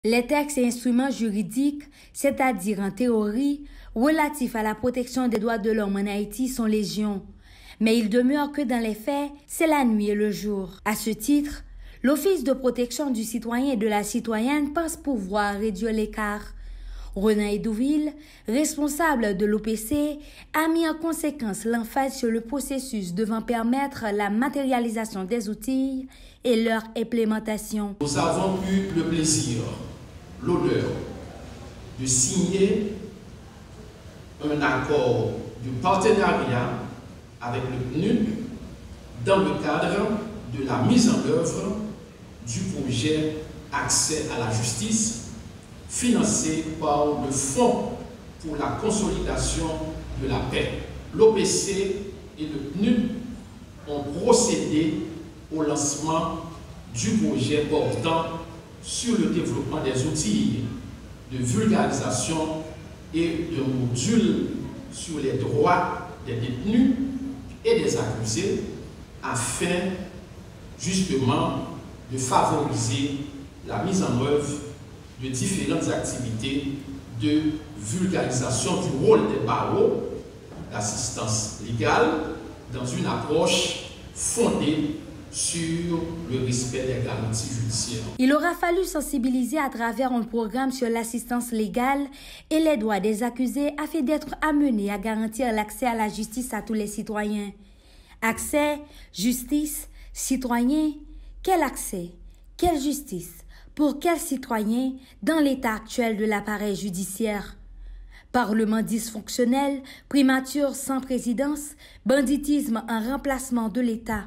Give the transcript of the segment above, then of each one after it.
Les textes et instruments juridiques, c'est-à-dire en théorie, relatifs à la protection des droits de l'homme en Haïti sont légion. Mais il demeure que dans les faits, c'est la nuit et le jour. À ce titre, l'Office de protection du citoyen et de la citoyenne pense pouvoir réduire l'écart. Renan Edouville, responsable de l'OPC, a mis en conséquence l'emphase sur le processus devant permettre la matérialisation des outils et leur implémentation. Nous avons eu le plaisir, l'honneur de signer un accord de partenariat avec le PNUD dans le cadre de la mise en œuvre du projet Accès à la justice financé par le Fonds pour la consolidation de la paix. L'OPC et le PNUD ont procédé au lancement du projet portant sur le développement des outils de vulgarisation et de modules sur les droits des détenus et des accusés afin justement de favoriser la mise en œuvre de différentes activités de vulgarisation du rôle des barreaux, l'assistance légale, dans une approche fondée sur le respect des garanties judiciaires. Il aura fallu sensibiliser à travers un programme sur l'assistance légale et les droits des accusés afin d'être amenés à garantir l'accès à la justice à tous les citoyens. Accès, justice, citoyens, quel accès, quelle justice, pour quels citoyens dans l'état actuel de l'appareil judiciaire? Parlement dysfonctionnel, primature sans présidence, banditisme en remplacement de l'État.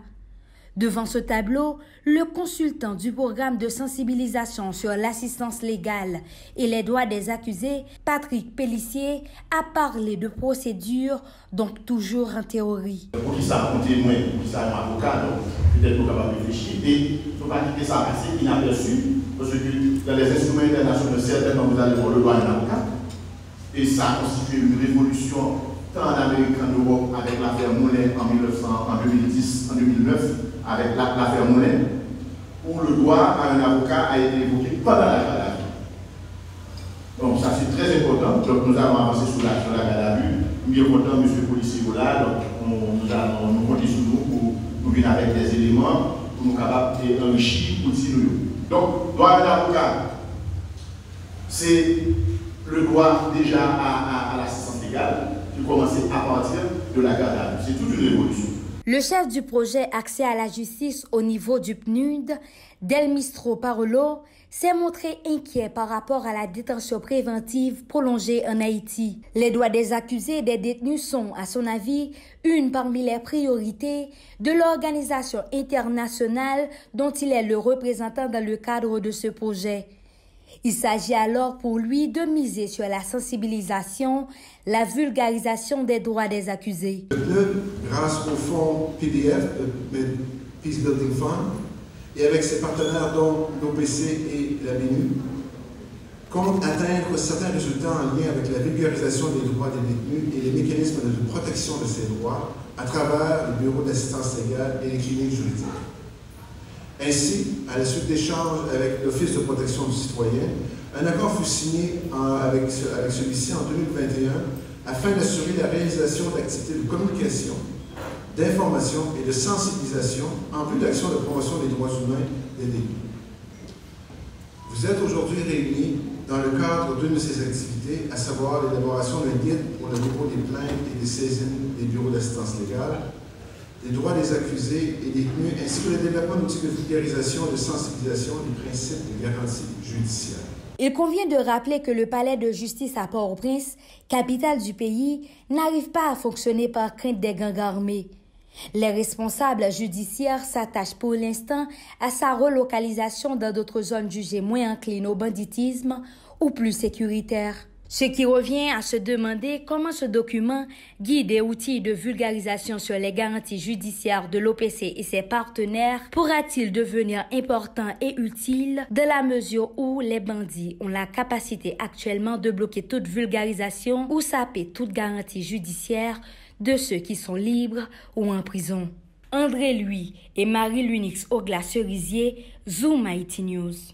Devant ce tableau, le consultant du programme de sensibilisation sur l'assistance légale et les droits des accusés, Patrick Pellissier, a parlé de procédures, donc toujours en théorie. Pour qui ça un témoin, pour qui ça un avocat, donc peut-être qu'on va réfléchir. Et il ne faut pas quitter ça passer inaperçu, parce que dans les instruments internationaux, certainement vous allez voir le droit d'un avocat. Et ça a constitué une révolution tant en Amérique qu'en Europe avec l'affaire Moulin en 2010, en 2009, avec l'affaire Moulin, où le droit à un avocat a été évoqué pendant la garde à vue. Donc ça c'est très important. Donc nous avons avancé sur la garde à vue. Nous sommes contents, monsieur le policier, là, donc nous comptons sur nous pour nous venir avec des éléments pour nous capables d'enrichir l'outil nous. Donc, droit à un avocat, c'est le droit déjà à l'assistance légale qui commençait à partir de la garde à vue. C'est toute une révolution. Le chef du projet Accès à la justice au niveau du PNUD, Delmistro Parolo, s'est montré inquiet par rapport à la détention préventive prolongée en Haïti. Les droits des accusés et des détenus sont, à son avis, une parmi les priorités de l'organisation internationale dont il est le représentant dans le cadre de ce projet. Il s'agit alors pour lui de miser sur la sensibilisation, la vulgarisation des droits des accusés. Le PNUD, grâce au fonds PDF, le Peace Building Fund, et avec ses partenaires dont l'OPC et la BNU, compte atteindre certains résultats en lien avec la vulgarisation des droits des détenus et les mécanismes de protection de ces droits à travers le bureau d'assistance légale et les cliniques juridiques. Ainsi, à la suite d'échanges avec l'Office de protection du citoyen, un accord fut signé avec celui-ci en 2021 afin d'assurer la réalisation d'activités de communication, d'information et de sensibilisation en vue d'actions de promotion des droits humains des détenus. Vous êtes aujourd'hui réunis dans le cadre d'une de ces activités, à savoir l'élaboration d'un guide pour le dépôt des plaintes et des saisines des bureaux d'assistance légale, des droits des accusés et détenus, ainsi que le développement d'outils de vulgarisation et de sensibilisation des principes de garantie judiciaire. Il convient de rappeler que le palais de justice à Port-au-Prince, capitale du pays, n'arrive pas à fonctionner par crainte des gangs armés. Les responsables judiciaires s'attachent pour l'instant à sa relocalisation dans d'autres zones jugées moins enclines au banditisme ou plus sécuritaires. Ce qui revient à se demander comment ce document, guide et outils de vulgarisation sur les garanties judiciaires de l'OPC et ses partenaires, pourra-t-il devenir important et utile dans la mesure où les bandits ont la capacité actuellement de bloquer toute vulgarisation ou saper toute garantie judiciaire de ceux qui sont libres ou en prison. André Louis et Marie-Lunix Ogla-Cerisier, Zoom Haïti News.